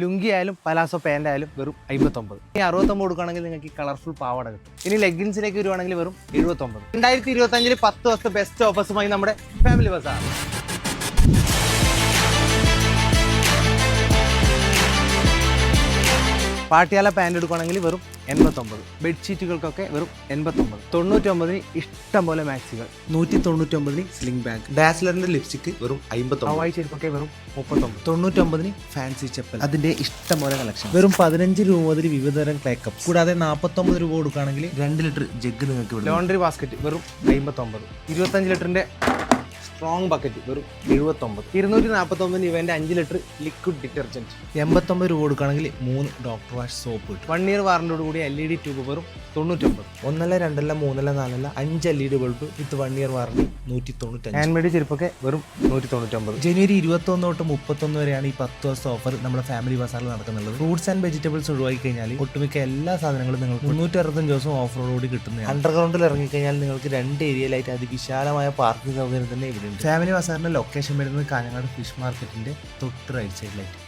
ലുങ്കി ആയാലും palazzo pant ആയാലും വെറും 59. ഇനി 69 കൊടുക്കുകയാണെങ്കിൽ നിങ്ങൾക്ക് കളർഫുൾ പാവാട കിട്ടും. ഇനി ലെഗിൻസിലേക്ക് വരുവാണെങ്കിൽ വെറും 79. 2025 10 ദിവസത്തെ ബെസ്റ്റ് ഓഫേഴ്സുമായി നമ്മുടെ ഫാമിലി ബസാർ. പാട്ടിയാല പാൻറ് എടുക്കുകയാണെങ്കിൽ വെറും 89. ബെഡ്ഷീറ്റുകൾക്കൊക്കെ വെറും 89. 99 ഇഷ്ടം പോലെ മാക്സികൾ. 199 സ്ലിംഗ് ബാഗ്. ഡാസ്ലറിന്റെ ലിപ്സ്റ്റിക്ക് വെറും 59. ഹവായി ചെരുപ്പൊക്കെ വെറും 39. 99 ഫാൻസി ചെപ്പൽ. അതിന്റെ ഇഷ്ടം പോലെ കളക്ഷൻ. വെറും 15 രൂപ മുതൽ വിവിധതരം ക്ലേ കപ്സ്. കൂടാതെ 49 രൂപ കൊടുക്കുകയാണെങ്കിൽ 2 ലിറ്റർ ജഗ് നിങ്ങൾക്ക്. ലോണ്ടറി ബാസ്ക്കറ്റ് വെറും 59. 25 ലിറ്ററിന്റെ സ്ട്രോങ് ബക്കറ്റ് വെറും 79. 249 ഇവന്റെ 5 ലിറ്റർ ലിക്വിഡ് ഡിറ്റർജന്റ്. 89 രൂപ കൊടുക്കുകയാണെങ്കിൽ 3 ഡോക്ടർ വാഷ് സോപ്പ് കിട്ടും. 1 ഇയർ വാറന്റിയോട് കൂടി LED ട്യൂബ് വെറും 99. 1 2 3 4 5 LED ബൾബ് വിത്ത് 1 ഇയർ വാറന്റി 195. ഹാൻഡ് മെയ്ഡ് ചെരുപ്പൊക്കെ വെറും 199. ജനുവരി 21 തൊട്ട് 31 വരെയാണ് ഈ 10 ദിവസത്തെ ഓഫർ നമ്മുടെ ഫാമിലി ബസാറിൽ നടക്കുന്നുള്ളത്. ഫ്രൂട്ട്സ് ആൻഡ് വെജിറ്റബിൾസ് ഒഴിവാക്കി കഴിഞ്ഞാൽ ഒട്ടുമിക്ക എല്ലാ സാധനങ്ങളും നിങ്ങൾക്ക് 365 ദിവസം ഓഫറോടുകൂടി കിട്ടുന്നതാണ്. അണ്ടർഗ്രൗണ്ടിൽ ഇറങ്ങിക്കഴിഞ്ഞാൽ നിങ്ങൾക്ക് 2 ഏരിയയിലായിട്ട് അതിവിശാലമായ പാർക്കിംഗ് സൗകര്യം തന്നെ ഇവിടെ. ഫാമിലി ബസാറിന്റെ ലൊക്കേഷൻ വരുന്നത് കാഞ്ഞങ്ങാട് ഫിഷ് മാർക്കറ്റിന്റെ തൊട്ട് റൈറ്റ് സൈഡിലായിട്ട്.